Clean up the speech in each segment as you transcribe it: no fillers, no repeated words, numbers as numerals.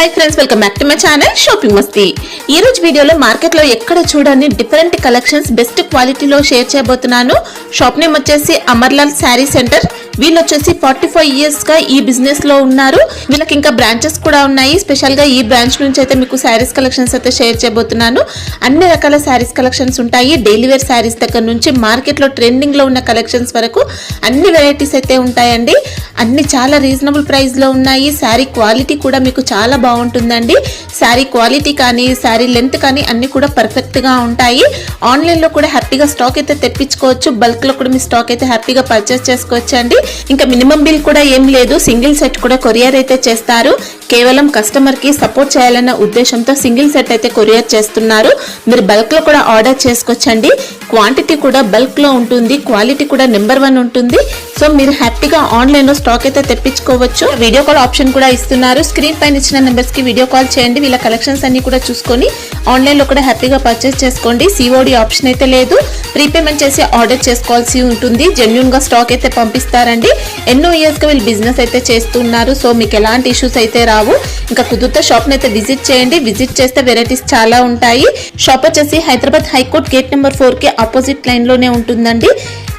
High friends welcome back to my channel shopping Masti. ఈ రోజు వీడియోలో మార్కెట్ లో ఎక్కడ చూడని డిఫరెంట్ కలెక్షన్స్ బెస్ట్ క్వాలిటీలో షేర్ చేయబోతున్నాను। షాప్ నేమ్ వచ్చేసి అమర్లాల్ శారీ సెంటర్। వీళ్ళు వచ్చేసి 45 ఇయర్స్ గా ఈ బిజినెస్ లో ఉన్నారు। వీళ్ళకి ఇంకా బ్రాంచెస్ కూడా ఉన్నాయి। స్పెషల్ గా ఈ బ్రాంచ్ నుంచి అయితే మీకు శారీస్ కలెక్షన్స్ అయితే షేర్ చేయబోతున్నాను। అన్ని రకాల శారీస్ కలెక్షన్స్ ఉంటాయి। డైలీ వేర్ శారీస్ దగ్గర నుంచి మార్కెట్ లో ట్రెండింగ్ లో ఉన్న కలెక్షన్స్ వరకు అన్ని వెరైటీస్ అయితే ఉంటాయండి। అన్ని చాలా రీజనబుల్ ప్రైస్ లో ఉన్నాయి। శారీ క్వాలిటీ కూడా మీకు చాలా బాగుంటుందండి। శారీ క్వాలిటీ కానీ శారీ లెంత్ కానీ అన్ని కూడా పర్ఫెక్ట్ గా ఉంటాయి। ఆన్లైన్ లో కూడా హ్యాపీగా స్టాక్ అయితే తెప్పించుకోవచ్చు। బల్క్ లో కూడా మీ స్టాక్ అయితే హ్యాపీగా పర్చేస్ చేసుకోవచ్చు అండి। ఇంకా మినిమం బిల్ కూడా ఏం లేదు, సింగిల్ సెట్ కూడా కొరియర్ అయితే చేస్తారు। కేవలం కస్టమర్ కి సపోర్ట్ చేయాలన్న ఉద్దేశంతో సింగిల్ సెట్ అయితే కొరియర్ చేస్తున్నారు। మీరు బల్క్ లో కూడా ఆర్డర్ చేసుకోవచ్చండి। క్వాంటిటీ కూడా బల్క్ లో ఉంటుంది, క్వాలిటీ కూడా నెంబర్ 1 ఉంటుంది। సో మీరు హ్యాపీగా ఆన్లైన్ లో స్టాక్ అయితే తెప్పించుకోవచ్చు। వీడియో కాల్ ఆప్షన్ కూడా ఇస్తున్నారు। స్క్రీన్ పైన ఇచ్చిన నెంబర్స్ కి వీడియో కాల్ చేయండి। వీళ్ళ కలెక్షన్స్ అన్ని కూడా చూసుకొని ఆన్లైన్ లో కూడా హ్యాపీగా పర్చేస్ చేసుకోండి। సిఓడి ఆప్షన్ అయితే లేదు, ప్రీపేమెంట్ చేసి ఆర్డర్ చేసుకోవాల్సి ఉంటుంది। జెన్యూన్ గా స్టాక్ అయితే పంపిస్తారండి। ఎన్నో ఇయర్స్ గా వీళ్ళు బిజినెస్ అయితే చేస్తున్నారు। సో మీకు ఎలాంటి ఇష్యూస్ అయితే రావు। ఇంకా కుదిరితే షాప్ అయితే విజిట్ చేయండి। విజిట్ చేస్తే వెరైటీస్ చాలా ఉంటాయి। షాప్ వచ్చేసి హైదరాబాద్ హైకోర్ట్ గేట్ నెంబర్ 4 కి ఆపోజిట్ లైన్ లోనే ఉంటుందండి।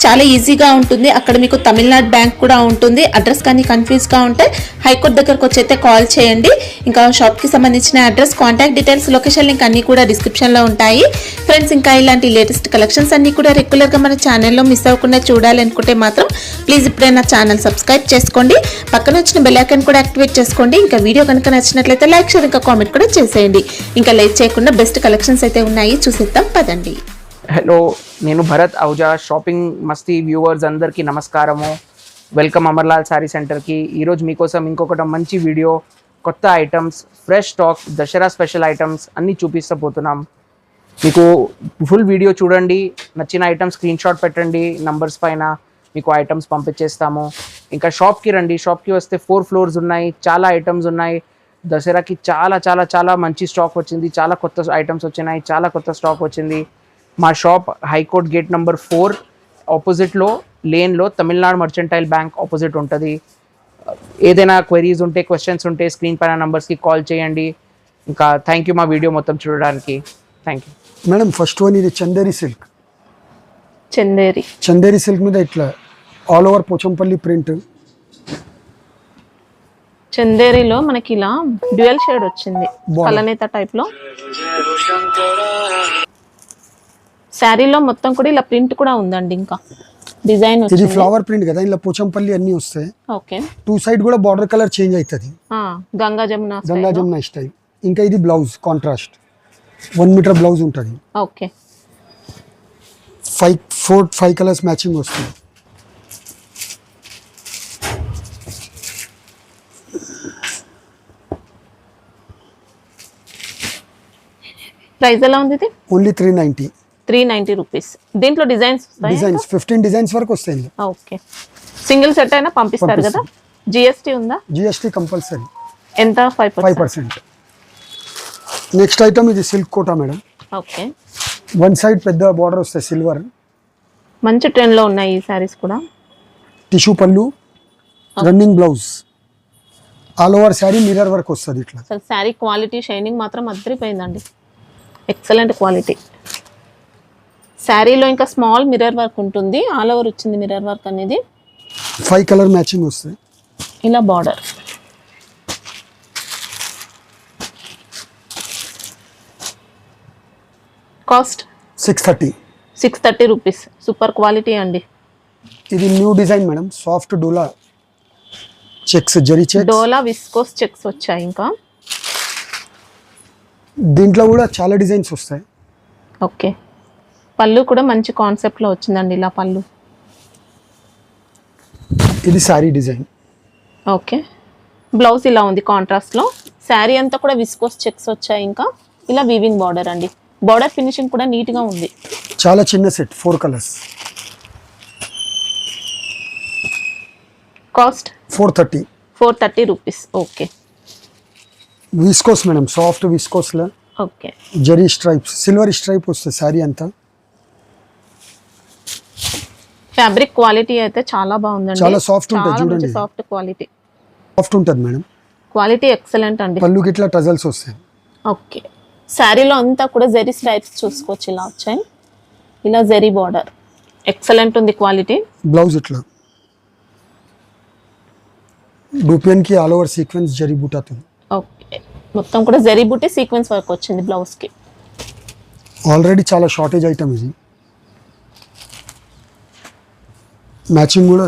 చాలా ఈజీగా ఉంటుంది। అక్కడ మీకు తమిళనాడు బ్యాంక్ కూడా ఉంటుంది। అడ్రస్ కానీ కన్ఫ్యూజ్ గా ఉంటే హైకోర్ట్ దగ్గరకు వచ్చి అయితే కాల్ చేయండి। ఇంకా షాప్ కి సంబంధించిన address, contact details, location link అన్ని కూడా డిస్క్రిప్షన్ లో ఉంటాయి ఫ్రెండ్స్। ఇంకా ఇలాంటి లేటెస్ట్ కలెక్షన్స్ అన్ని కూడా రెగ్యులర్ గా మన ఛానల్లో మిస్ అవ్వకుండా చూడాలనుకుంటే మాత్రం ప్లీజ్ ఇప్పుడే నా ఛానల్ సబ్స్క్రైబ్ చేసుకోండి। పక్కన వచ్చిన బెల్ ఐకాన్ కూడా యాక్టివేట్ చేసుకోండి। ఇంకా వీడియో కనుక నచ్చినట్లయితే లైక్, షేర్, ఇంకా కామెంట్ కూడా చేసేయండి। ఇంకా లేట్ చేయకుండా బెస్ట్ కలెక్షన్స్ అయితే ఉన్నాయి, చూసేద్దాం పదండి। హలో, నేను భరత్ అవుజా। షాపింగ్ మస్తీ వ్యూవర్స్ అందరికీ నమస్కారము। వెల్కమ్ అమర్లాల్ శారీ సెంటర్కి। ఈరోజు మీకోసం ఇంకొకటి మంచి వీడియో, కొత్త items, fresh stock, Dasara special items అన్నీ చూపిస్తూ పోతున్నాం। మీకు ఫుల్ వీడియో చూడండి, నచ్చిన ఐటమ్స్ స్క్రీన్ షాట్ పెట్టండి, నంబర్స్ పైన మీకు ఐటమ్స్ పంపించేస్తాము। ఇంకా షాప్కి రండి। షాప్కి వస్తే 4 ఫ్లోర్స్ ఉన్నాయి, చాలా ఐటమ్స్ ఉన్నాయి। దసరాకి చాలా చాలా చాలా మంచి స్టాక్ వచ్చింది, చాలా కొత్త ఐటమ్స్ వచ్చినాయి, చాలా కొత్త స్టాక్ వచ్చింది। మా షాప్ హైకోర్ట్ గేట్ నెంబర్ 4 ఆపోజిట్లో లేన్లో తమిళనాడు మర్చెంటైల్ బ్యాంక్ ఆపోజిట్ ఉంటుంది। ఏదైనా క్వెరీస్ ఉంటే, క్వశ్చన్స్ ఉంటే స్క్రీన్ పైన నంబర్స్కి కాల్ చేయండి। ఇంకా థ్యాంక్ యూ మా వీడియో మొత్తం చూడడానికి, thank you madam. First one ఇది చందేరి సిల్క్। చందేరి సిల్క్ మీద ఇట్లా ఆల్ ఓవర్ పోచంపల్లి ప్రింట్। చందేరిలో మనకి ఇలా డ్యూయల్ షేడ్ వచ్చింది, కలనేత టైప్ లో। శారీలో మొత్తం కూడా ఇలా ప్రింట్ కూడా ఉందండి, ఇంకా డిజైన్ వచ్చింది। ఇది ఫ్లవర్ ప్రింట్ కదా, ఇలా పోచంపల్లి అన్ని వస్తాయి। ఓకే, 2 సైడ్ కూడా బార్డర్ కలర్ చేంజ్ అవుతుంది, గంగా జమున స్టైల్। ఇంకా ఇది బ్లౌజ్ కాంట్రాస్ట్ 1 మీటర్ బ్లౌజ్ ఉంటుంది। ఓకే, 5 కలర్స్ మ్యాచింగ్ వస్తుంది। ప్రైస్ ఎలా ఉంది ఇది? Only 390 rupees. దీంట్లో డిజైన్స్ 15 డిజైన్స్ వరకు వస్తాయి। ఓకే, సింగిల్ సెట్ అయినా పంపిస్తారు కదా? జిఎస్టీ ఉందా? GST compulsory. ఎంత? 5%। నెక్స్ట్ ఐటమ్ ఇది silk Kota madam. Okay, 1 side పెద్ద బార్డర్ వస్తాయి, సిల్వర్। మంచి ట్రెండ్ లో ఉన్నాయి ఈ సారీస్ కూడా। టిష్యూ పళ్ళు, running blouse, all over sari mirror work వస్తుంది ఇట్లా। అసలు శారీ క్వాలిటీ, షైనింగ్ మాత్రం అదిరిపోయిందండి, ఎక్సలెంట్ క్వాలిటీ। శారీలో ఇంకా స్మాల్ మిర్రర్ వర్క్ ఉంటుంది, ఆల్ ఓవర్ వచ్చింది మిర్రర్ వర్క్ అనేది। 5 కలర్ మ్యాచింగ్ వస్తాయి, ఇలా border. Cost 630 rupees. Super quality అండి। ఇది న్యూ డిజైన్ మేడం, సాఫ్ట్ డోలా చెక్స్, జరీ చెక్స్, డోలా విస్కోస్ చెక్స్ వచ్చాయి। ఇంకా దీంట్లో కూడా చాలా డిజైన్స్ వస్తాయి। ఓకే, పళ్ళు కూడా మంచి కాన్సెప్ట్ లో వచ్చిందండి, ఇలా పళ్ళు। ఇది శారీ డిజైన్। ఓకే, బ్లౌజ్ ఇలా ఉంది కాంట్రాస్ట్ లో। శారీ అంతా కూడా విస్కోస్ చెక్స్ వచ్చాయి, ఇంకా ఇలా వీవింగ్ బార్డర్ అండి। బార్డర్ ఫినిషింగ్ కూడా నీట్ గా ఉంది। చాలా చిన్న set, 4 colours. Cost 430 rupees. Okay, viscose madam, soft viscose లో okay, zari stripes, silver stripe వస్తుంది శారీ అంతా। ఫ్యాబ్రిక్ క్వాలిటీ అయితే చాలా బాగుందండి, చాలా సాఫ్ట్ ఉంటుంది, చూడండి సాఫ్ట్ క్వాలిటీ, సాఫ్ట్ ఉంటుంది మేడం। క్వాలిటీ ఎక్సలెంట్ అండి. పళ్ళుకి ఇట్లా టజల్స్ వస్తాయి. ఓకే, శారీలో అంతా కూడా జెరీ స్ట్రైప్స్ చూసుకోవచ్చు, ఇలా వచ్చాయి. ఇలా జెరీ బార్డర్ ఎక్సలెంట్ ఉంది క్వాలిటీ. బ్లౌజ్ ఇట్లా డూపియన్ కి ఆల్ ఓవర్ సీక్వెన్స్ జరీ బూటాతో. ఓకే, మొత్తం కూడా జెరీ బూటీ సీక్వెన్స్ వర్క్ వచ్చింది బ్లౌజ్ కి. ఆల్రెడీ చాలా షార్టేజ్ ఐటమ్ ఇది. మ్యాచింగ్ కూడా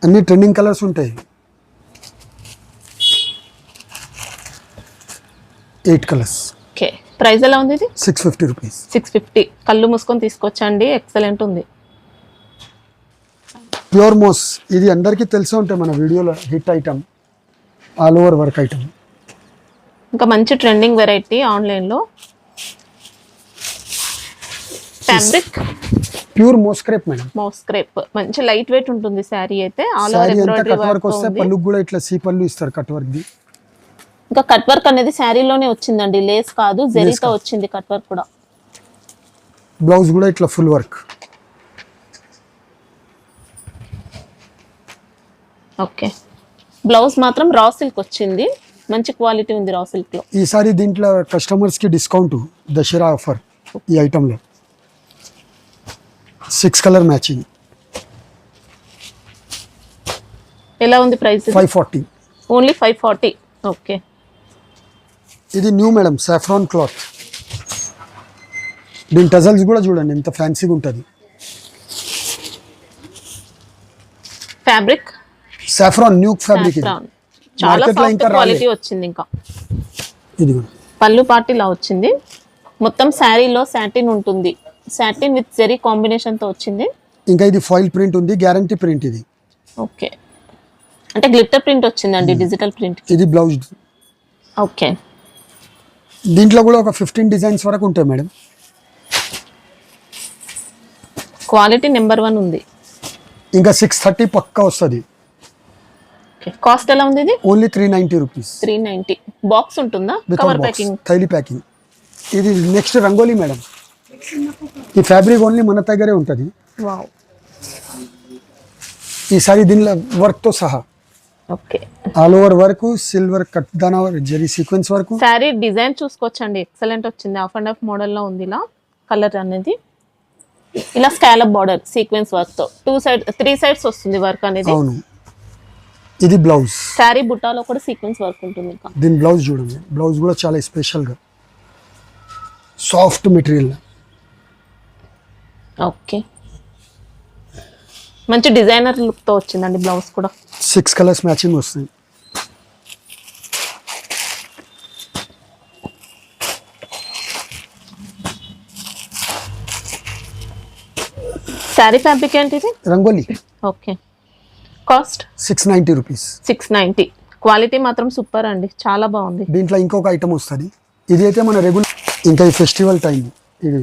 అన్ని ట్రెండింగ్ కలర్స్ ఉంటాయి. 8 కలర్స్. ఓకే, ప్రైస్ ఎలా ఉంది ఇది? 650 రూపీస్. 650. కళ్ళు మూసుకొని తీసుకొచ్చండి, ఎక్సలెంట్ ఉంది. ప్యూర్ మోస్ ఇది అందరికీ తెలిసే ఉంటాయి, మన వీడియోలో hit item, all over work item. ఇంకా మంచి ట్రెండింగ్ వెరైటీ ఆన్లైన్లో. Fabric pure moss crepe madam. Moss crepe మంచి లైట్ వెయిట్ ఉంటుంది శారీ అయితే. ఆల్ ఓవర్ సారీ అంతా ఎంబ్రాయిడరీ కట్ వర్క్ వర్క్ వస్తే ఉంది. పళ్ళుకి కూడా ఇట్లా సీ పళ్ళు ఇస్తారు కట్ వర్క్ ది. ఇంకా కట్ వర్క్ అనేది శారీలోనే వచ్చిందండి, లేస్ కాదు, జెరీతో వచ్చింది కట్ వర్క్ కూడా. బ్లౌజ్ కూడా ఇట్లా ఫుల్ వర్క్. ఓకే, బ్లౌజ్ మాత్రం రా సిల్క్ వచ్చింది, మంచి క్వాలిటీ ఉంది రా సిల్క్ లో. ఈసారి దీంట్లో కస్టమర్స్ కి డిస్కౌంట్ దసరా ఆఫర్ ఈ ఐటమ్ లో. 6 కలర్ మ్యాచింగ్. ఎలా ఉంది ప్రైస్? 540. ఓన్లీ 540. ఓకే, ఇది న్యూ మేడం, సాఫ్రాన్ క్లాత్. దీని టజల్స్ కూడా చూడండి ఎంత ఫ్యాన్సీగా ఉంటుంది. ఫ్యాబ్రిక్ సాఫ్రాన్ న్యూ ఫ్యాబ్రిక్ ఇది. చాలా మార్కెట్ లో సాఫ్ట్ ఇంకా క్వాలిటీ రాలేదు. వచ్చింది. ఇంకా ఇది కూడా పళ్ళు పార్ట్ ఇలా వచ్చింది. మొత్తం శారీలో సాటిన్ ఉంటుంది, సాటిన్ విత్ జెరీ కాంబినేషన్ తో వచ్చింది. ఇంకా ఇది ఫాయిల్ ప్రింట్ ఉంది, గ్యారంటీ ప్రింట్ ఇది. ఓకే, అంటే గ్లిట్టర్ ప్రింట్ వచ్చిందండి, డిజిటల్ ప్రింట్. ఇది బ్లౌజ్. ఓకే, దీంట్లో కూడా ఒక 15 డిజైన్స్ వరకు ఉంటాయి మేడం. క్వాలిటీ నెంబర్ 1 ఉంది. ఇంకా 630 పక్కా వస్తుంది. ఓకే, కాస్ట్ ఎలా ఉంది ఇది? Only 390 rupees. 390. బాక్స్ ఉంటుందా? Cover without box, packing. థైలీ ప్యాకింగ్. ఇది నెక్స్ట్ రంగోలీ మేడం. ఈ ఫ్యాబ్రిక్ ఓన్లీ మన దగ్గరే ఉంటుంది. వావ్. ఈసారి దీనిలో వర్క్తో సహా okay, all over work, silver cut దానా zari sequence work. Sari design చూసుకోవచ్చండి, ఎక్సలెంట్ వచ్చింది. హాఫ్ అండ్ హాఫ్ మోడల్లో ఉంది. ఇలా కలర్ అనేది ఇలా స్కాలప్ బార్డర్ సీక్వెన్స్ వర్క్ తో 3 సైడ్స్ వస్తుంది వర్క్ అనేది. అవును, ఇది బ్లౌజ్. శారీ బుట్టాలో కూడా సీక్వెన్స్ వర్క్ ఉంటుంది. ఇంకా దీని బ్లౌజ్ చూడండి, బ్లౌజ్ కూడా చాలా స్పెషల్గా సాఫ్ట్ మెటీరియల్. ఓకే, మంచి డిజైనర్ లుక్ తో వచ్చిందండి బ్లౌజ్ కూడా. 6 కలర్స్ మ్యాచింగ్ వస్తుంది. శారీ ఫ్యాబ్రిక్ ఏంటి ఇది? Rangoli. Okay, cost 690 rupees. 690. Quality మాత్రం సూపర్ అండి, చాలా బాగుంది. దీంట్లో ఇంకొక ఐటమ్ వస్తుంది. ఇది అయితే మన రెగ్యులర్. ఇంకా ఈ ఫెస్టివల్ టైం ఇది.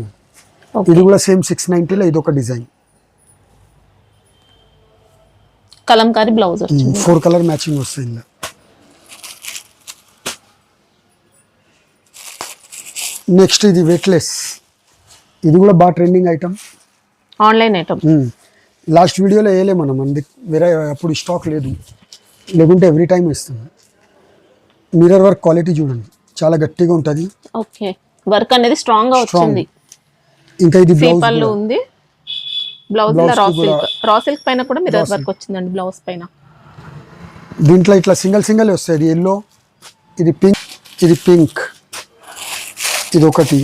Okay. ఇది కూడా సేమ్ 690లో ఇది ఒక డిజైన్. కలంకారీ బ్లౌజ్ వచ్చింది. 4 కలర్ మ్యాచింగ్ వస్తుంది ఇందులో. నెక్స్ట్ ఇది వెయిట్లెస్. ఇది కూడా బాగా trending item, online item. Last వీడియోలో వేయలే మనం, అందుకు వేరే అప్పుడు స్టాక్ లేదు, లేకుంటే ఎవ్రీ టైం ఇస్తుంది. మిర్రర్ వర్క్ క్వాలిటీ చూడండి, చాలా గట్టిగా ఉంటుంది. ఓకే, వర్క్ అనేది స్ట్రాంగ్ గా వచ్చింది. ఇంకా ఇది బ్లౌజ్ పళ్ళు ఉంది. బ్లౌజ్ రా సిల్క్ పైన కూడా మిర్రర్ వర్క్ వచ్చిందండి బ్లౌజ్ పైన. దీంట్లో ఇట్లా సింగిల్ వస్తుంది. ఎల్లో, ఇది పింక్, ఇది పింక్, ఇది ఒకటి,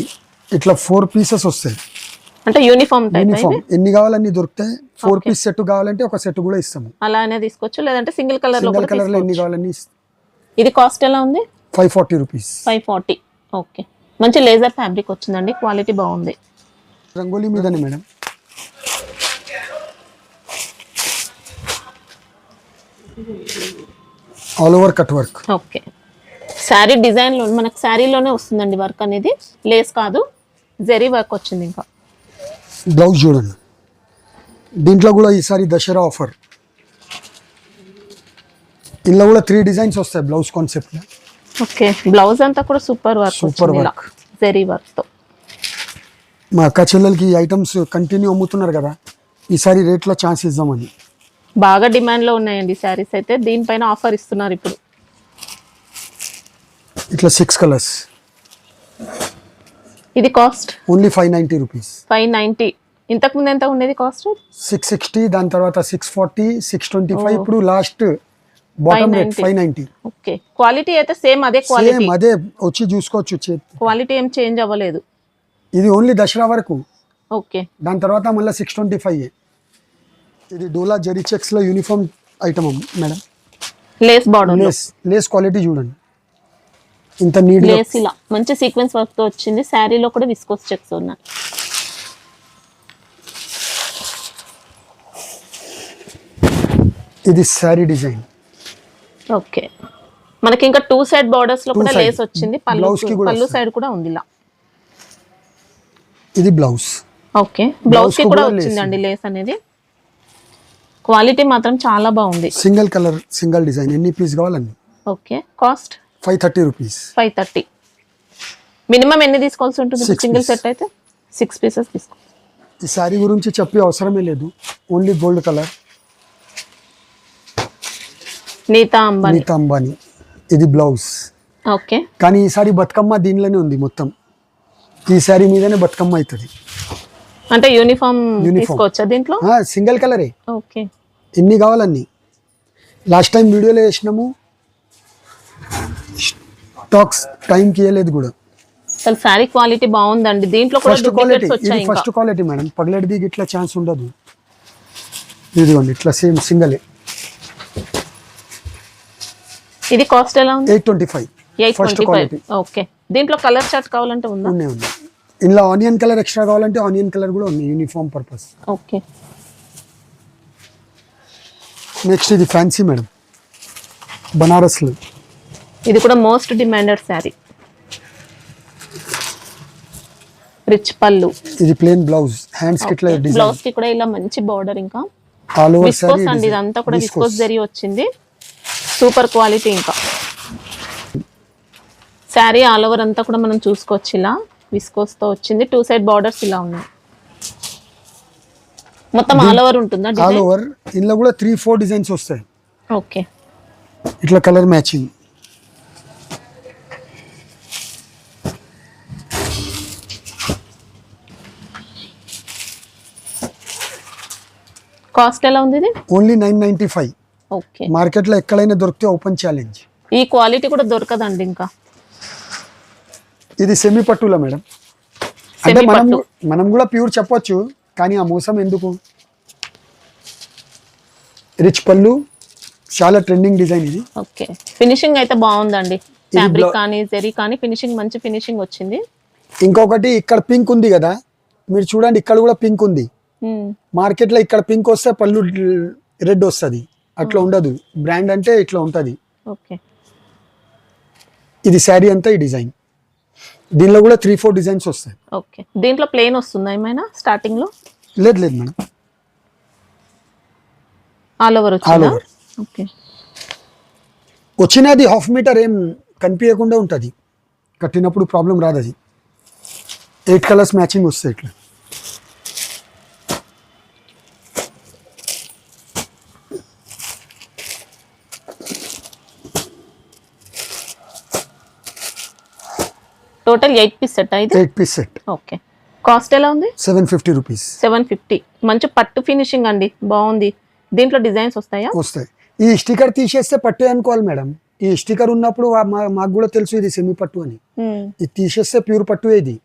ఇట్లా 4 పీసెస్ వస్తాయి. అంటే యూనిఫామ్ టైప్. యూనిఫామ్ ఎన్ని కావాలన్నీ దొరుకుతాయి. 4 పీస్ సెట్ కావాలంటే ఒక సెట్ కూడా ఇస్తాము. అలానే తీసుకోవచ్చు, లేదంటే సింగిల్ కలర్ లో కూడా కలర్ లో ఎన్ని తీసుకోవచ్చు. కావాలన్నీ ఇది కాస్ట్ ఎలా ఉంది? 540 రూపీస్. 540. ఓకే, మంచి లేజర్ ఫ్యాబ్రిక్ వచ్చిందండి, క్వాలిటీ బాగుంది. రంగోలీ మీదనే madam. All over cut work. Okay, sari design లో మనకు శారీలోనే వస్తుందండి వర్క్ అనేది, లేస్ కాదు, జెరీ వర్క్ వచ్చింది. ఇంకా బ్లౌజ్ చూడండి. దీంట్లో కూడా ఈసారి దసరా ఆఫర్. ఇందులో కూడా 3 డిజైన్స్ వస్తాయి బ్లౌజ్ కాన్సెప్ట్. ఓకే, బ్లౌజ్ అంతా కూడా super work. Super work, zari work తో. మా అక్క చెల్లెలకి ఈ ఐటమ్స్ కంటిన్యూ అమ్ముతున్నారు కదా, ఈసారి రేట్లో ఛాన్స్ ఇద్దామని. బాగా డిమాండ్ లో ఉన్నాయండి శారీస్ అయితే. దీనిపైన ఆఫర్ ఇస్తున్నారు ఇప్పుడు. ఇట్లా 6 కలర్స్. ఇది కాస్ట్ ఓన్లీ 590 రూపీస్. 590. ఇంతకు ముందు ఎంత ఉండేది కాస్ట్? 660, దాని తర్వాత 640, 625, ఇప్పుడు last bottom rate 590. Okay. Quality అయితే సేమ్ అదే క్వాలిటీ. సేమ్ అదే, వచ్చి చూసుకోవచ్చు. క్వాలిటీ ఏం చేంజ్ అవ్వలేదు. ఇది ఓన్లీ దసరా వరకు. ఓకే. దాని తర్వాత మళ్ళీ 625. ఇది డోలా జరీ చెక్స్ లో uniform item madam. Lace border, lace quality చూడండి, ఇంత నీట్ లేస్ ఇలా మంచి సీక్వెన్స్ వర్క్ తో వచ్చింది. శారీలో కూడా విస్కోస్ చెక్స్ ఉన్నాయి. ఇది శారీ డిజైన్. ఓకే. మనకి ఇంకా 2 సైడ్ బార్డర్స్ లో కూడా లేస్ వచ్చింది. పళ్ళు సైడ్ కూడా ఉంది ఇలా. ఇది బ్లౌజ్. ఓకే. బ్లౌజ్ కి కూడా వచ్చిందండి లేస్ అనేది. క్వాలిటీ మాత్రం చాలా బాగుంది. సింగిల్ కలర్, సింగిల్ డిజైన్, ఎన్ని పీస్ కావాలండి. ఓకే. Cost 530 rupees. 530. మినిమం ఎన్ని తీసుకోవాల్సి ఉంటుంది? సింగిల్ సెట్ అయితే 6 పీసెస్ తీసుకోవాలి. ఈ శారీ గురించి చెప్పే అవసరమే లేదు. Only gold colour, Nita Ambani. ఇది బ్లౌజ్. ఓకే. కానీ ఈ సారీ బతుకమ్మ దీనిలోనే ఉంది మొత్తం. ఈ శారీ మీదనే బతుకమ్మ అవుతుంది. అంటే యూనిఫామ్ తీసుకోవచ్చా దీంట్లో? సింగిల్ కలరే. ఓకే. ఎన్ని కావాలన్నీ. లాస్ట్ టైం వీడియోలో వేసినాము, స్టాక్స్ టైంకి ఇవ్వలేదు కూడా. అసలు శారీ క్వాలిటీ బాగుందండి. దీంట్లో కూడా డూప్లికేట్స్ వచ్చాయి. ఇంకా ఫస్ట్ క్వాలిటీ మేడం, పగలడిది ఇట్లా ఛాన్స్ ఉండదు. ఇదిగోండి ఇట్లా సేమ్ సింగలే. ఇది కాస్ట్ ఎలా ఉంది? 825. ఫస్ట్ 825. క్వాలిటీ. ఓకే. దీంట్లో కలర్ చార్ట్ కావాలంటే ఉందా? ఉన్నాయి. ఇందులో ఆనియన్ కలర్ ఎక్స్ట్రా కావాలంటే ఆనియన్ కలర్ కూడా ఉంది, యూనిఫామ్ పర్పస్. ఓకే. నెక్స్ట్ ఇది ఫ్యాన్సీ మేడం, బనారస్లో. ఇది కూడా మోస్ట్ డిమాండెడ్ శారీ. రిచ్ పళ్ళు. ఇది ప్లేన్ బ్లౌజ్, హ్యాండ్స్ కి ఇట్లా డిజైన్. బ్లౌజ్ కి కూడా ఇలా మంచి బార్డర్, ఇంకా ఆల్ ఓవర్ విస్కోస్ అండి. ఇదంతా కూడా విస్కోస్ జరీ వచ్చింది. Super quality. ఇంకా శారీ ఆల్ ఓవర్ అంతా కూడా మనం చూసుకోవచ్చు. ఇలా విస్కోస్ తో వచ్చింది. 2 సైడ్ బార్డర్స్ ఇలా ఉన్నాయి. మొత్తం ఆల్ ఓవర్ ఉంటుందా? All over. ఇందులో కూడా 3-4 డిజైన్స్ వస్తాయి. ఓకే. ఇట్లా కలర్ మ్యాచింగ్. కాస్ట్ ఎలా ఉంది ఇది? ఓన్లీ 995. ఓకే. మార్కెట్లో ఎక్కడైనా దొరికితే ఓపెన్ ఛాలెంజ్. ఈ క్వాలిటీ కూడా దొరకదండి ఇంకా. ఇది సెమీ పట్టులో మేడం. అంటే మనం కూడా ప్యూర్ చెప్పొచ్చు, కానీ ఆ మోసం ఎందుకు. రిచ్ పళ్ళు, చాలా ట్రెండింగ్ డిజైన్ ఇది. ఓకే. ఫినిషింగ్ అయితే బాగుందండి. ఫ్యాబ్రిక్ కానీ జరీ కానీ ఫినిషింగ్ మంచి ఫినిషింగ్ వచ్చింది. ఇంకొకటి ఇక్కడ పింక్ ఉంది కదా, మీరు చూడండి ఇక్కడ కూడా పింక్ ఉంది. మార్కెట్లో ఇక్కడ పింక్ వస్తే పళ్ళు రెడ్ వస్తుంది, అట్లా ఉండదు. బ్రాండ్ అంటే ఇట్లా ఉంటుంది. ఓకే. ఇది శారీ అంతా ఈ డిజైన్. దీనిలో కూడా 3-4 డిజైన్స్ వస్తాయి. ఓకే. దీంట్లో ప్లేన్ వస్తుందా ఏమైనా స్టార్టింగ్ లో? లేదు madam, all over all over. Okay. వచ్చినది 1/2 మీటర్ ఏం కనిపించకుండా ఉంటుంది, కట్టినప్పుడు ప్రాబ్లం రాదు. అది 8 కలర్స్ మ్యాచింగ్ వస్తాయి ఇట్లా. Total 8 piece set. 8 piece set. Okay. Cost ఎలా ఉంది? 750 రూపీస్. 750. మంచి పట్టు ఫినిషింగ్ అండి, బాగుంది. దీంట్లో డిజైన్స్ వస్తాయా? వస్తాయి. ఈ స్టిక్కర్ తీసేస్తే పట్టు అనుకోవాలి మేడం. ఈ స్టిక్కర్ ఉన్నప్పుడు మాకు కూడా తెలుసు ఇది సెమీ పట్టు అని. ఇది తీసేస్తే ప్యూర్ పట్టు. ఇది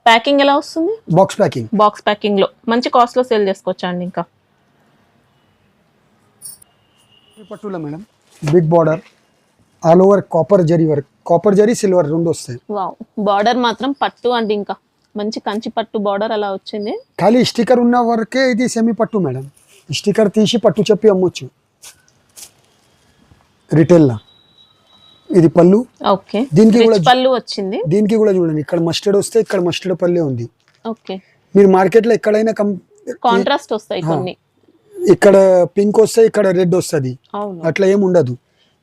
ప్యాకింగ్ ఎలా వస్తుంది? Box packing. బాక్స్ ప్యాకింగ్ లో మంచి కాస్ట్ లో సేల్ చేసుకోవచ్చా అండి? ఇంకా పట్టులో madam big border, all over copper zari work. Copper zari, silver రెండు వస్తాయి. వావ్. బార్డర్ మాత్రం పట్టు అండి, ఇంకా మంచి కంచి పట్టు బార్డర్ అలా వచ్చింది. ఖాళీ స్టిక్కర్ ఉన్న వరకే ఇది సెమీ పట్టు మేడం. స్టిక్కర్ తీసి పట్టు చెప్పి అమ్మొచ్చు రిటైల్ లా. ఇది పళ్ళు. ఓకే. దీనికి కూడా పళ్ళు వచ్చింది. దీనికి కూడా చూడండి, ఇక్కడ మస్టర్డ్ వస్తే ఇక్కడ మస్టర్డ్ పల్లె ఉంది. ఓకే. మీరు మార్కెట్ లో ఎక్కడైనా కాంట్రాస్ట్ వస్తాయి కొన్ని. ఇక్కడ పింక్ వస్తే ఇక్కడ రెడ్ వస్తుంది, అట్లా ఏం ఉండదు.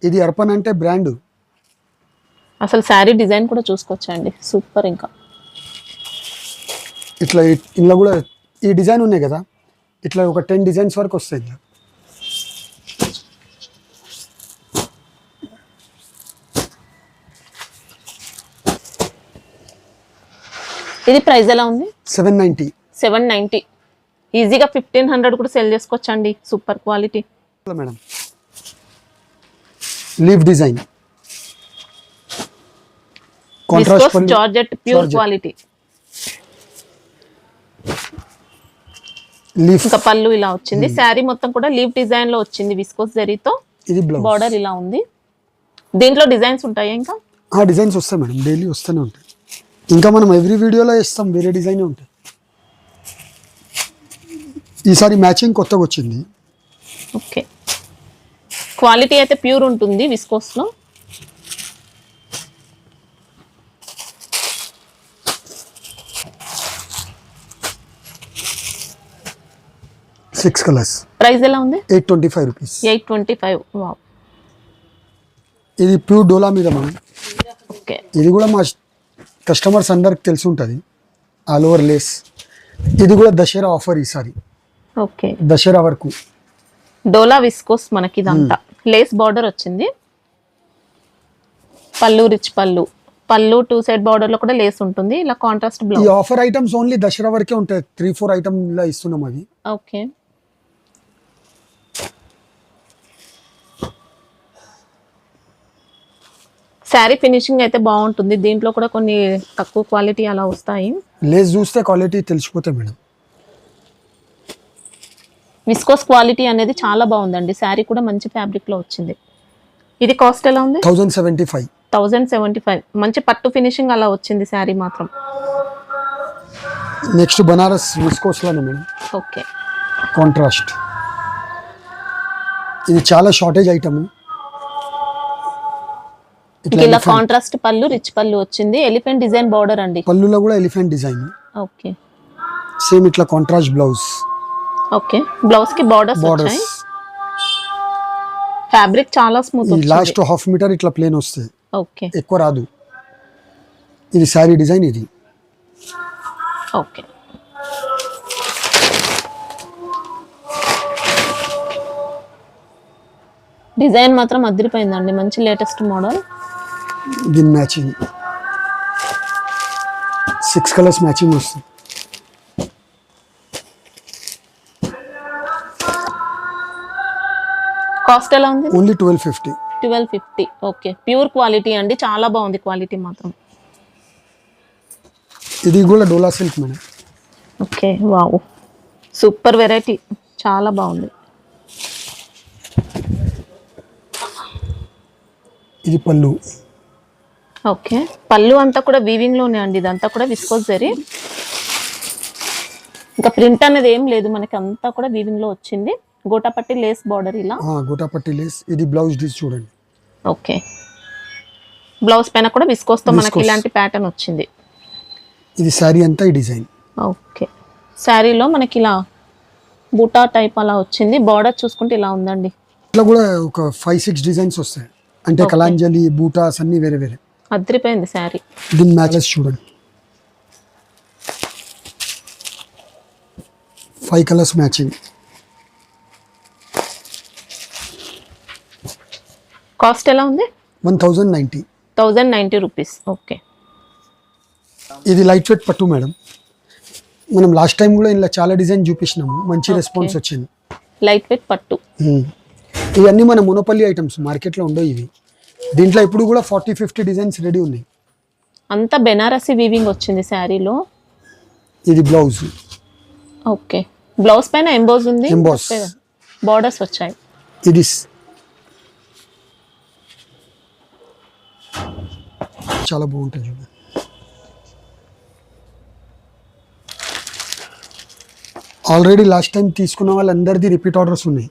ఇది అర్పన్ అంటే బ్రాండ్. అసలు శారీ డిజైన్ కూడా చూసుకోవచ్చండి, సూపర్. ఇంకా ఇట్లా ఇందులో కూడా ఈ డిజైన్ ఉన్నాయి కదా, ఇట్లా ఒక 10 డిజైన్స్ వరకు వస్తాయి. ఇది ప్రైస్ ఎలా ఉంది? 790. 790. ఈజీగా 1500 కూడా సెల్ చేసుకోవచ్చండి. Super quality madam. Leaf design, contrast పళ్ళు, జార్జెట్ ప్యూర్ క్వాలిటీ. లీఫ్ ఇంకా పళ్ళు ఇలా వచ్చింది. శారీ మొత్తం కూడా లీఫ్ డిజైన్ లో వచ్చింది విస్కోస్ జరీతో. ఇది బ్లౌజ్. బార్డర్ ఇలా ఉంది. దీంట్లో డిజైన్స్ ఉంటాయి ఇంకా? డిజైన్స్ వస్తాయి మేడం, డైలీ వస్తూనే ఉంటాయి. ఇంకా మనం ఎవ్రీ వీడియోలో ఇస్తాం, వేరే డిజైన్ ఉంటాయి. ఈసారి మ్యాచింగ్ కొత్తగా వచ్చింది. ఓకే, క్వాలిటీ అయితే ప్యూర్ ఉంటుంది విస్కోస్ లో. Six colours. ప్రైస్ ఎలా ఉంది? 825 రూపీస్. 825. వావ్, ఇది ప్యూర్ డోలా మీద మనం. ఓకే, ఇది కూడా మా కస్టమర్స్ అందరికి తెలిసి ఉంటుంది, ఆల్ ఓవర్ లేస్. ఇది కూడా దసరా ఆఫర్ ఈసారి. ఓకే, దసరా వరకు డోలా విస్కోస్ మనకి ఇదంతా. లేస్ బార్డర్ వచ్చింది. పళ్ళు రిచ్ పళ్ళు. పళ్ళు 2 సైడ్ బార్డర్ లో కూడా లేస్ ఉంటుంది. ఇలా కాంట్రాస్ట్ ఈ blouse. Offer items only Dasara వరకే ఉంటాయి. 3-4 ఐటమ్ లా ఇస్తున్నాం అవి. ఓకే, శారీ ఫినిషింగ్ అయితే బాగుంటుంది. దీంట్లో కూడా కొన్ని తక్కువ క్వాలిటీ అలా వస్తాయి. లేస్ చూస్తే క్వాలిటీ తెలిసిపోతాయి మేడం. విస్కోస్ క్వాలిటీ అనేది చాలా బాగుందండి. శారీ కూడా మంచి ఫ్యాబ్రిక్ లో వచ్చింది. ఇది కాస్ట్ ఎలా ఉంది? 1075. 1075. మంచి పట్టు ఫినిషింగ్ అలా వచ్చింది శారీ మాత్రం. నెక్స్ట్ బనారస్ విస్కోస్ లోనే మేడం. Okay, contrast. ఇది చాలా షార్టేజ్ ఐటమ్. ఇలా కాంట్రాస్ట్ పళ్ళు రిచ్ పళ్ళు వచ్చింది. ఎలిఫెంట్ డిజైన్ బార్డర్ అండి. పళ్ళులో కూడా ఎలిఫెంట్ డిజైన్. ఓకే, సేమ్ ఇట్లా కాంట్రాస్ట్ బ్లౌజ్. ఓకే, బ్లౌజ్ కి బార్డర్స్ వచ్చాయి. ఫ్యాబ్రిక్ చాలా స్మూత్. లాస్ట్ హాఫ్ మీటర్ ఇట్లా ప్లేన్ వస్తుంది, ఓకే, ఎక్కువ రాదు. ఇది శారీ డిజైన్. ఇది ఓకే, డిజైన్ మాత్రం అదిరిపోయిందండి. మంచి లేటెస్ట్ మోడల్. దీని మ్యాచింగ్ 6 కలర్స్ మ్యాచింగ్ వస్తుంది. కాస్ట్ ఎలా ఉంది? ఓన్లీ 1250. 1250. ఓకే, ప్యూర్ క్వాలిటీ అండి. చాలా బాగుంది క్వాలిటీ మాత్రం. ఇది కూడా dola silk madam. Okay, wow, super variety, చాలా బాగుంది. ఇది పళ్ళు. ఓకే, పళ్ళు అంతా కూడా వీవింగ్ లోనే అండి. ఇదంతా కూడా విస్కోస్ జరీ. ఇంకా ప్రింట్ అనేది ఏం లేదు మనకి, అంతా కూడా వీవింగ్ లో వచ్చింది. గోటాపట్టి లేస్ బార్డర్ ఇలా. గోటాపట్టి లేస్. ఇది బ్లౌజ్ డిజ్ చూడండి. ఓకే, బ్లౌజ్ పైన కూడా విస్కోస్ తో మనకి ఇలాంటి ప్యాటర్న్ వచ్చింది. ఇది శారీ అంతా ఈ డిజైన్. ఓకే, శారీలో మనకి ఇలా బూటా టైప్ అలా వచ్చింది. బార్డర్ చూసుకుంటే ఇలా ఉందండి. ఇట్లా కూడా ఒక 5-6 డిజైన్స్ వస్తాయి. అంటే కలాంజలి, బూటాస్ అన్ని వేరే వేరే. అదిరిపోయింది శారీ. దీని మ్యాచెస్ చూడండి. 5 కలర్స్ మ్యాచింగ్. కాస్ట్ ఎలా ఉంది? 1090. 1090 రూపీస్. ఓకే, ఇది లైట్ వెయిట్ పట్టు మేడం. మనం లాస్ట్ టైం కూడా ఇలా చాలా డిజైన్ చూపించినాము, మంచి రెస్పాన్స్ వచ్చింది. లైట్ వెయిట్ పట్టు. ఇవన్నీ మన మునపల్లి ఐటమ్స్, మార్కెట్లో ఉండవు ఇవి. దీంట్లో ఇప్పుడు కూడా 40-50 డిజైన్స్ రెడీ ఉన్నాయి. అంతా బెనారసి వీవింగ్ వచ్చింది శారీలో. ఇది బ్లౌజ్. ఓకే, బ్లౌజ్ పైన ఎంబోజ్ ఉంది. ఎంబోస్. బార్డర్స్ వచ్చాయి. ఇది చాలా బాగుంటుంది చూడండి. ఆల్రెడీ లాస్ట్ టైం తీసుకున్న వాళ్ళందరిది రిపీట్ ఆర్డర్స్ ఉన్నాయి.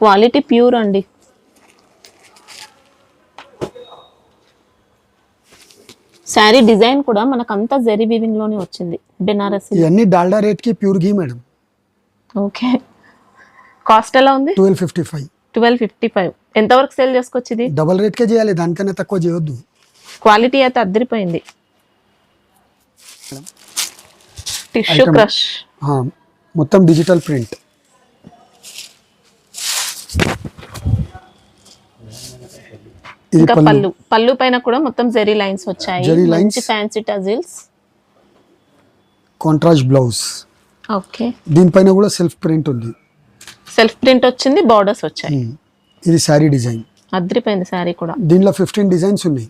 క్వాలిటీ ప్యూర్ అండి. శారీ డిజైన్ కూడా మనకు అంతా జరీ వీవింగ్ లోనే వచ్చింది. బెనారసి. ఇవన్నీ డాల్డా రేట్ కి ప్యూర్ ఘీ మేడం. ఓకే, కాస్ట్ ఎలా ఉంది? 1255. 1255. ఎంతవరకు సేల్ చేసుకోవచ్చు ఇది? డబల్ రేట్ కే చేయాలి, దానికన్నా తక్కువ చేయొద్దు. క్వాలిటీ అయితే అద్దరిపోయింది. Tissue crush. మొత్తం డిజిటల్ ప్రింట్. ఇంకా పళ్ళు పైన కూడా మొత్తం జరీ లైన్స్ వచ్చాయి. మంచి fancy tassels. Contrast blouse, okay. దీనిపైన కూడా సెల్ఫ్ ప్రింట్ ఉంది. సెల్ఫ్ ప్రింట్ వచ్చింది, బార్డర్స్ వచ్చాయి. ఇది శారీ డిజైన్, అద్రిపోయింది శారీ కూడా. దీనిలో 15 డిజైన్స్ ఉన్నాయి.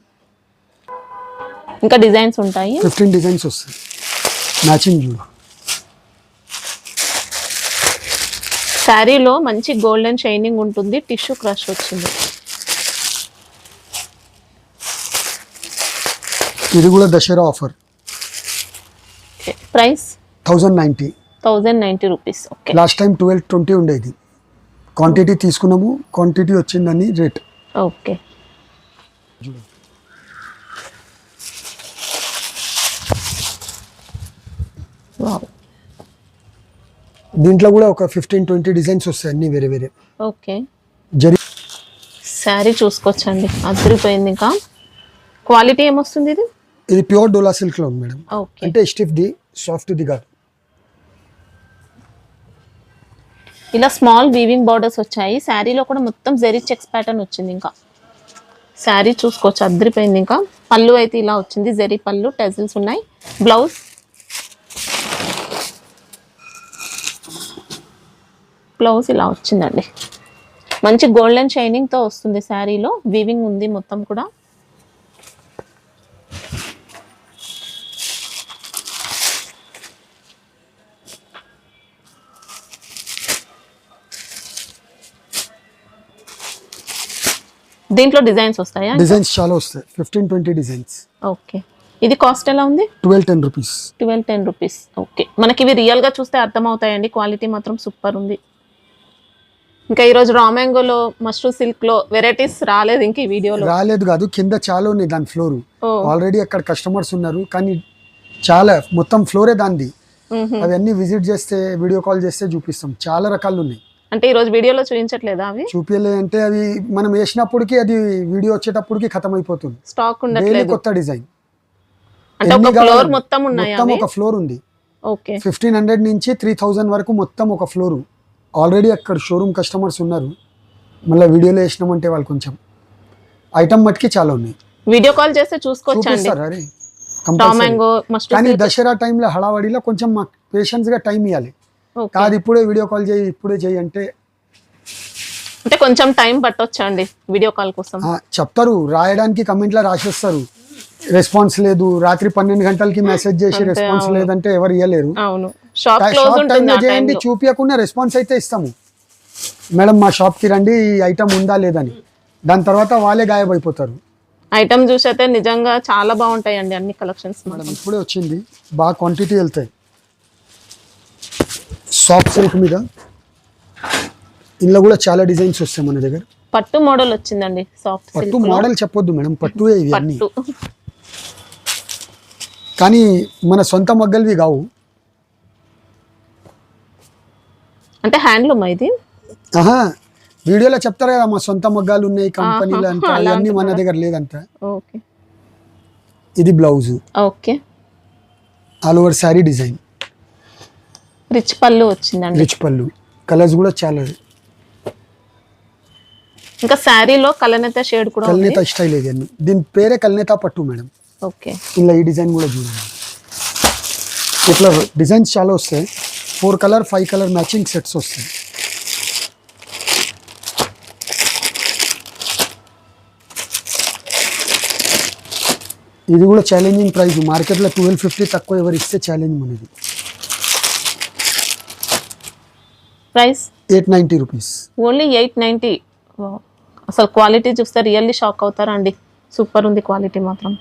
ఇంకా డిజైన్స్ ఉంటాయి. 15 డిజైన్స్ వస్తాయి. మ్యాచింగ్ చూడు. శారీలో మంచి గోల్డెన్ షైనింగ్ ఉంటుంది, టిష్యూ క్రష్ వచ్చింది. ఇది కూడా Dasara offer. Price 1090. 1090 rupees. Okay. Last time 1220 ఉండేది. క్వాంటిటీ తీసుకున్నాము, క్వాంటిటీ వచ్చిందని రేట్. ఓకే. వావ్. దీంట్లో కూడా ఒక 15-20 డిజైన్స్ వస్తాయి, అన్ని వేరే వేరే. ఓకే. జరి శారీ చూసుకోవచ్చండి, అదిరిపోయింది. ఇంకా క్వాలిటీ ఏమొస్తుంది ఇది? ఇది ప్యూర్ డోలా సిల్క్ లో ఉంది మేడం. ఓకే. అంటే స్టిఫ్ ది, సాఫ్ట్ ది కాదు. ఇలా స్మాల్ వీవింగ్ బార్డర్స్ వచ్చాయి. శారీలో కూడా మొత్తం జెరీ చెక్స్ ప్యాటర్న్ వచ్చింది. ఇంకా శారీ చూసుకోవచ్చు, అదిరిపోయింది. ఇంకా పళ్ళు అయితే ఇలా వచ్చింది, జెరీ పళ్ళు, టెజిల్స్ ఉన్నాయి. బ్లౌజ్ ఇలా వచ్చిందండి. మంచి గోల్డెన్ షైనింగ్తో వస్తుంది. శారీలో వీవింగ్ ఉంది మొత్తం కూడా. దీంట్లో డిజైన్స్ వస్తాయా? డిజైన్స్ చాలా వస్తాయి, 15-20 డిజైన్స్. ఓకే. ఇది కాస్ట్ ఎలా ఉంది? 1210 రూపీస్. 1210 రూపీస్. ఓకే. మనకి ఇవి రియల్గా చూస్తే అర్థమవుతాయండి, క్వాలిటీ మాత్రం సూపర్ ఉంది. ఇంకా ఈరోజు రా మ్యాంగోలో, మష్రూమ్ సిల్క్లో వెరైటీస్ రాలేదు ఇంక ఈ వీడియోలో. రాలేదు కాదు, కింద చాలా ఉన్నాయి దాని ఫ్లోర్. ఆల్రెడీ అక్కడ కస్టమర్స్ ఉన్నారు, కానీ చాలా మొత్తం ఫ్లోరే దాంది. అవన్నీ విజిట్ చేస్తే, వీడియో కాల్ చేస్తే చూపిస్తాం. చాలా రకాలు ఉన్నాయి. అంటే ఈ రోజు వీడియోలో చూపించట్లేదా అవి? చూపించలే అంటే అవి మనం వేసినప్పటికి, అది వీడియో వచ్చేటప్పటికి ఖతం అయిపోతుంది. స్టాక్ ఉండట్లేదు. కొత్త డిజైన్. అంటే ఒక ఫ్లోర్ మొత్తం ఉన్నాయా? మొత్తం ఒక ఫ్లోర్ ఉంది. ఓకే. 1500 నుంచి 3000 వరకు మొత్తం ఒక ఫ్లోర్. ఆల్రెడీ అక్కడ షోరూమ్ కస్టమర్స్ ఉన్నారు. మళ్ళీ వీడియోలో వేసినామంటే వాళ్ళు కొంచెం ఐటమ్ మట్టికి చాలా ఉన్నాయి. వీడియో కాల్ చేస్తే చూసుకోవచ్చండి. అరే కానీ దసరా టైంలో హడావడిలో కొంచెం మాకు పేషెన్స్ గా టైం ఇవ్వాలి. కాదు ఇప్పుడే వీడియో కాల్ చేయి, ఇప్పుడే చేయి అంటే కొంచెం టైం పట్టొచ్చండి వీడియో కాల్ కోసం. చెప్తారు, రాయడానికి కమెంట్లో రాసేస్తారు, రెస్పాన్స్ లేదు. రాత్రి 12 గంటలకి మెసేజ్ చేసి రెస్పాన్స్ లేదంటే ఎవరు ఇవ్వలేరు. షార్ట్ టైంలో చేయండి, చూపించకుండా రెస్పాన్స్ అయితే ఇస్తాము. మేడం మా షాప్కి రండి, ఈ ఐటమ్ ఉందా లేదని. దాని తర్వాత వాళ్ళే గాయబైపోతారు. ఐటమ్ చూసి అయితే నిజంగా చాలా బాగుంటాయండి అన్ని కలెక్షన్స్. మేడం ఇప్పుడే వచ్చింది, బాగా క్వాంటిటీ వెళ్తాయి. సాఫ్ట్ సిల్క్ మీద ఇందులో కూడా చాలా డిజైన్స్ వస్తాయి మన దగ్గర. పట్టు మోడల్ వచ్చిందండి. సాఫ్ట్ పట్టు మోడల్ చెప్పొద్దు మేడం, పట్టు ఇవి అన్ని. కానీ మన సొంత మగ్గల్వి కావు. అంటే హ్యాండ్లూమ్ ఇది. వీడియోలో చెప్తారు కదా మా సొంత మగ్గాలు ఉన్నాయి కంపెనీలు అంతా, అవన్నీ మన దగ్గర లేదంట. ఓకే. ఇది blouse. Okay. All over sari design, rich పళ్ళు వచ్చిందండి. రిచ్ పళ్ళు, కలర్స్ కూడా చాలా. ఇంకా శారీలో కలనేత షేడ్ కూడా ఉంది. కలనేత స్టైల్ ఇది అన్ని. దీని పేరే కలనేత పట్టు మేడం. ఓకే. ఇలా ఈ డిజైన్ కూడా చూడండి. ఇట్లా డిజైన్స్ చాలా వస్తాయి. 4 కలర్ 5 కలర్ మ్యాచింగ్ సెట్స్ వస్తాయి. ఇది కూడా ఛాలెంజింగ్ ప్రైస్. మార్కెట్లో 1250 తక్కువ ఎవరు ఇస్తే ఛాలెంజ్ మనది. Price 890 rupees. ఓన్లీ 890. అసలు క్వాలిటీ చూస్తే రియల్లీ షాక్ అవుతారా అండి. సూపర్ ఉంది క్వాలిటీ మాత్రం.